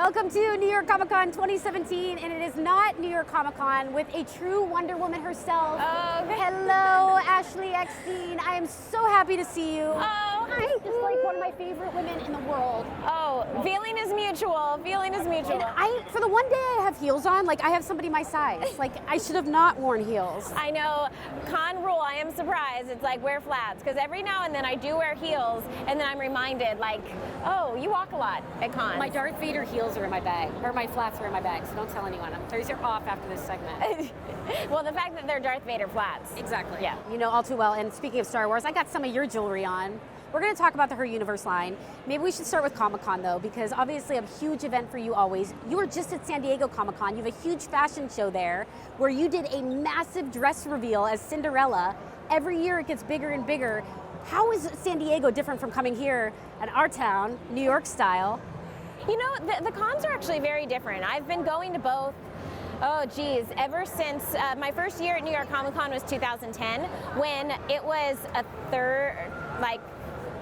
Welcome to New York Comic Con 2017, and it is not New York Comic Con with a true Wonder Woman herself. Oh, okay. Hello, Ashley Eckstein. I am so happy to see you. Oh, Hi, just like one of my favorite women in the world. oh, feeling is mutual. Feeling is mutual. And for the one day I have heels on, like I have somebody my size. Like I should have not worn heels. I know, con rule, I am surprised. It's like wear flats, because every now and then I do wear heels, and then I'm reminded, like, oh, you walk a lot at cons. My Darth Vader heels are in my bag, or my flats are in my bag, so don't tell anyone. Those are off after this segment. Well, the fact that they're Darth Vader flats. Exactly. Yeah. You know all too well. And speaking of Star Wars, I got some of your jewelry on. We're going to talk about the Her Universe line. Maybe we should start with Comic-Con though, because obviously a huge event for you always. You were just at San Diego Comic-Con. You have a huge fashion show there where you did a massive dress reveal as Cinderella. Every year it gets bigger and bigger. How is San Diego different from coming here in our town, New York style? You know, the cons are actually very different. I've been going to both. Oh geez, ever since my first year at New York Comic Con was 2010, when it was a third, like,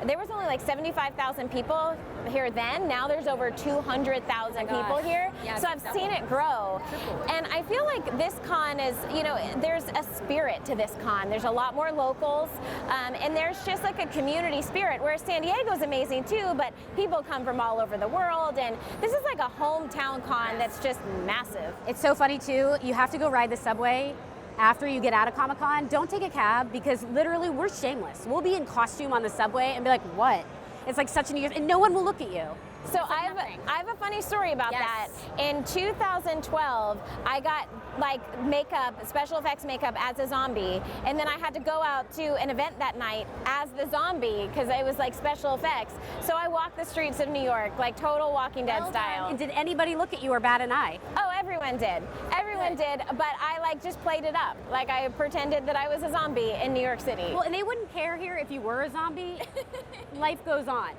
there was only like 75,000 people here then. Now there's over 200,000 people here. Yeah, so I've seen it grow. And I feel like this con is, you know, there's a spirit to this con. There's a lot more locals, and there's just like a community spirit, whereas San Diego's amazing too, but people come from all over the world, and this is like a hometown con that's just massive. It's so funny too, you have to go ride the subway after you get out of Comic-Con. Don't take a cab, because literally we're shameless. We'll be in costume on the subway and be like, what? It's like such a New Year's, and no one will look at you. So I have a funny story about that. In 2012, I got like makeup, special effects makeup as a zombie, and then I had to go out to an event that night as the zombie because it was like special effects. So I walked the streets of New York like total Walking Dead style. And did anybody look at you or bat an eye? Oh, everyone did. Everyone did, but I like just played it up. Like I pretended that I was a zombie in New York City. Well, and they wouldn't care here if you were a zombie. Life goes on.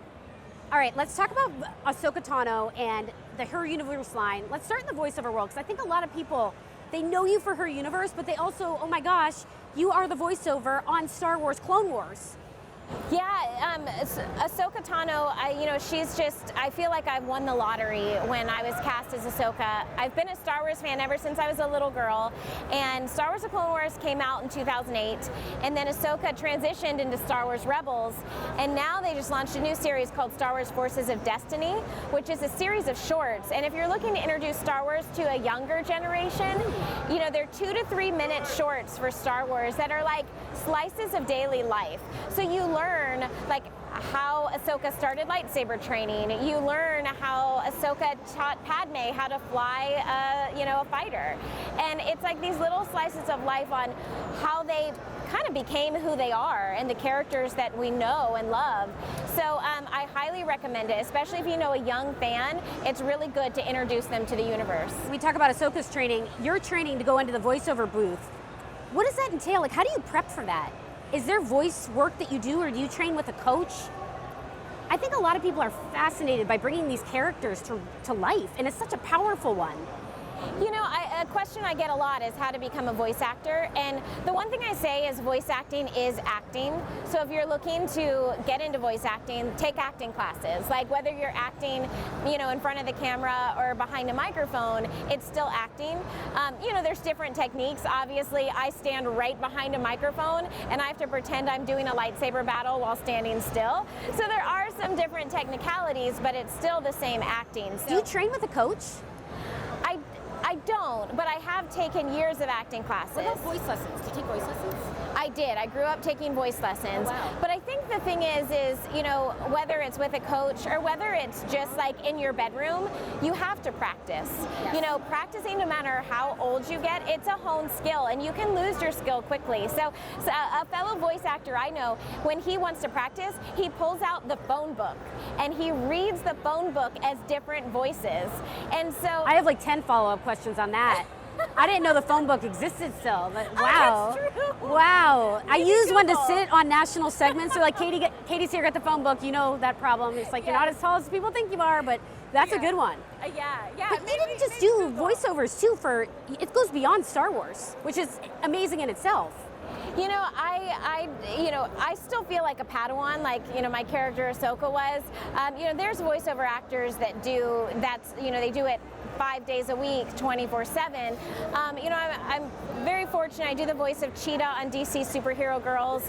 All right, let's talk about Ahsoka Tano and the Her Universe line. Let's start in the voiceover world, because I think a lot of people, they know you for Her Universe, but they also, oh my gosh, you are the voiceover on Star Wars Clone Wars. Yeah, Ahsoka Tano, she's just, I feel like I've won the lottery when I was cast as Ahsoka. I've been a Star Wars fan ever since I was a little girl, and Star Wars The Clone Wars came out in 2008, and then Ahsoka transitioned into Star Wars Rebels, and now they just launched a new series called Star Wars Forces of Destiny, which is a series of shorts. And if you're looking to introduce Star Wars to a younger generation, you know, they're 2 to 3 minute shorts for Star Wars that are like slices of daily life. So you learn like how Ahsoka started lightsaber training. You learn how Ahsoka taught Padme how to fly a fighter. And it's like these little slices of life on how they kind of became who they are and the characters that we know and love. So I highly recommend it, especially if you know a young fan. It's really good to introduce them to the universe. We talk about Ahsoka's training. You're training to go into the voiceover booth. What does that entail? Like, how do you prep for that? Is there voice work that you do, or do you train with a coach? I think a lot of people are fascinated by bringing these characters to life, and it's such a powerful one. You know, a question I get a lot is how to become a voice actor, and the one thing I say is voice acting is acting. So if you're looking to get into voice acting, take acting classes. Like whether you're acting, you know, in front of the camera or behind a microphone, it's still acting. There's different techniques. Obviously, I stand right behind a microphone, and I have to pretend I'm doing a lightsaber battle while standing still. So there are some different technicalities, but it's still the same acting. So do you train with a coach? I don't, but I have taken years of acting classes. What about voice lessons? Do you take voice lessons? I did. I grew up taking voice lessons. Oh, wow. But I think the thing is, you know, whether it's with a coach or whether it's just like in your bedroom, you have to practice. Yes. You know, practicing, no matter how old you get, it's a honed skill, and you can lose your skill quickly. So a fellow voice actor I know, when he wants to practice, he pulls out the phone book and he reads the phone book as different voices. And so I have like 10 follow-up questions on that. I didn't know the phone book existed still, but wow. Oh, that's true. Wow. I Maybe use one to Google. sit on national segments. They're like, Katie's here, got the phone book. You know that problem. It's like, you're not as tall as people think you are, but that's a good one. Yeah. But you didn't just do voiceovers too it goes beyond Star Wars, which is amazing in itself. I still feel like a Padawan, like, my character Ahsoka was. There's voiceover actors that do they do it 5 days a week, 24/7. I'm very fortunate. I do the voice of Cheetah on DC Superhero Girls,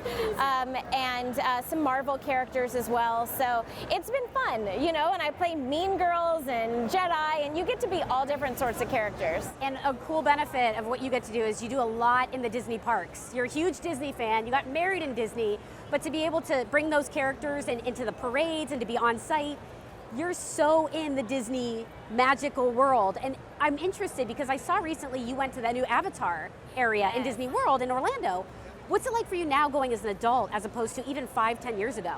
and some Marvel characters as well. So it's been fun, and I play Mean Girls and Jedi, and you get to be all different sorts of characters. And a cool benefit of what you get to do is you do a lot in the Disney parks. You're a huge Disney fan, you got married in Disney, but to be able to bring those characters into the parades and to be on site, you're so in the Disney magical world. And I'm interested because I saw recently you went to that new Avatar area in Disney World in Orlando. What's it like for you now going as an adult as opposed to even 5-10 years ago?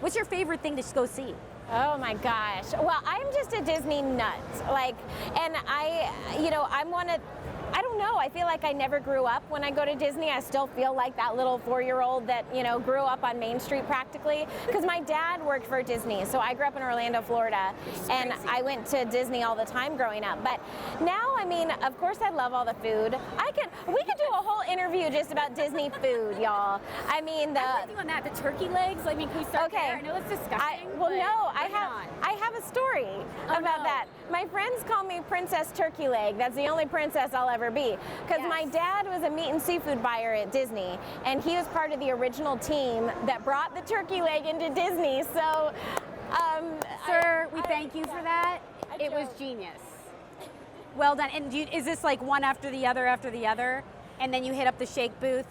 What's your favorite thing to go see? Oh my gosh. Well, I'm just a Disney nut. And I'm one of, I don't know, I feel like I never grew up when I go to Disney. I still feel like that little 4-year-old that, grew up on Main Street practically. Because my dad worked for Disney, so I grew up in Orlando, Florida, and I went to Disney all the time growing up. But now, of course I love all the food. We could do a whole interview just about Disney food, y'all. I'm with you on that. The turkey legs, can we start there? I know it's disgusting. I have a story about that. My friends call me Princess Turkey Leg. That's the only princess I'll ever be. Because my dad was a meat and seafood buyer at Disney, and he was part of the original team that brought the turkey leg into Disney. So, Sir, we thank you for that. It was genius. Well done. And is this like one after the other, and then you hit up the shake booth?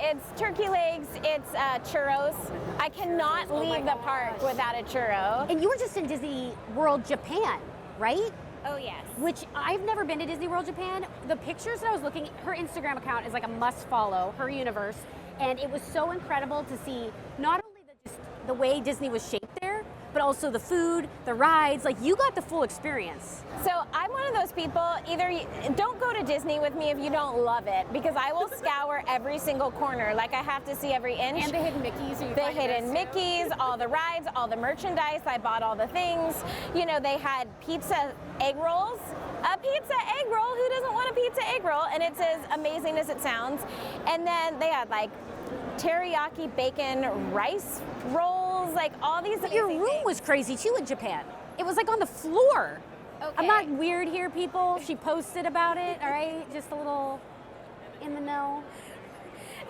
It's turkey legs, it's churros. I cannot leave the park without a churro. And you were just in Disney World Japan, right? Oh, yes. Which I've never been to Disney World Japan. The pictures that I was looking, her Instagram account is like a must follow, Her Universe. And it was so incredible to see not only the way Disney was shaped there, but also the food, the rides, you got the full experience. So I'm one of those people, don't go to Disney with me if you don't love it, because I will scour every single corner. I have to see every inch. And the hidden Mickeys. The hidden Mickeys, all the rides, all the merchandise. I bought all the things. They had pizza egg rolls. A pizza egg roll, who doesn't want a pizza egg roll? And it's as amazing as it sounds. And then they had teriyaki bacon rice rolls, all these amazing Your room things. was crazy too in Japan. It was on the floor. Okay. I'm not weird here, people. She posted about it, all right? Just a little in the know.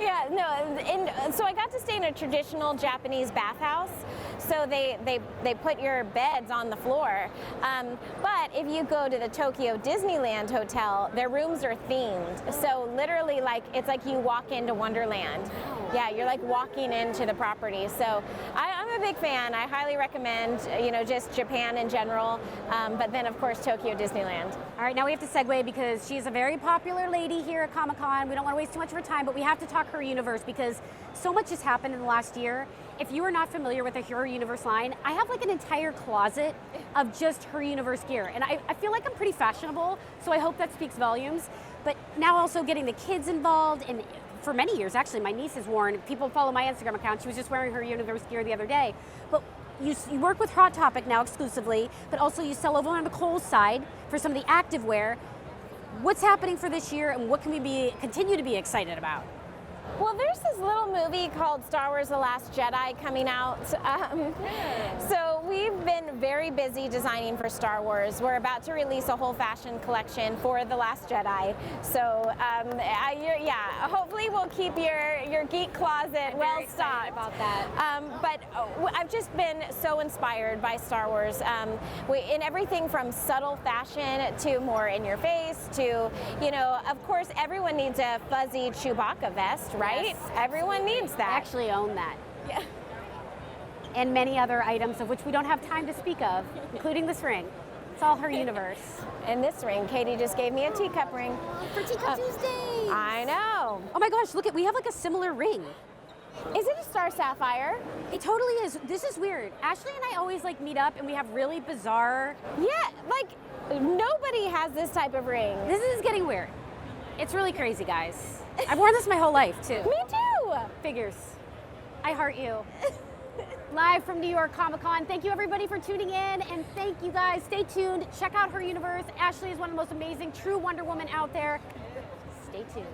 Yeah, no, and so I got to stay in a traditional Japanese bathhouse. So they put your beds on the floor. But if you go to the Tokyo Disneyland Hotel, their rooms are themed. So literally, it's like you walk into Wonderland. Yeah, you're walking into the property. So I'm a big fan. I highly recommend, just Japan in general. But then, of course, Tokyo Disneyland. All right, now we have to segue because she's a very popular lady here at Comic-Con. We don't want to waste too much of her time, but we have to talk Her Universe because so much has happened in the last year. If you are not familiar with the Her Universe line, I have an entire closet of just Her Universe gear. And I feel like I'm pretty fashionable, so I hope that speaks volumes. But now also getting the kids involved, and for many years, actually, my niece has worn, people follow my Instagram account, she was just wearing Her Universe gear the other day. But you work with Hot Topic now exclusively, but also you sell over on the Kohl's side for some of the active wear. What's happening for this year, and what can we continue to be excited about? Well, there's this little movie called Star Wars: The Last Jedi coming out. So we've been very busy designing for Star Wars. We're about to release a whole fashion collection for The Last Jedi. So hopefully we'll keep your geek closet well stocked. About that. But I've just been so inspired by Star Wars. In everything from subtle fashion to more in your face to, of course, everyone needs a fuzzy Chewbacca vest, right? Yes, everyone needs that. I actually own that. Yeah. And many other items of which we don't have time to speak of, including this ring. It's all Her Universe. And this ring, Katie just gave me a teacup ring. For Teacup Tuesdays. I know. Oh my gosh, look, we have a similar ring. Is it a star sapphire? It totally is. This is weird. Ashley and I always meet up and we have really bizarre. Yeah, nobody has this type of ring. This is getting weird. It's really crazy, guys. I've worn this my whole life too. Me too. Figures. I heart you. Live from New York Comic-Con. Thank you everybody for tuning in, and thank you guys. Stay tuned. Check out Her Universe. Ashley is one of the most amazing true Wonder Woman out there. Stay tuned.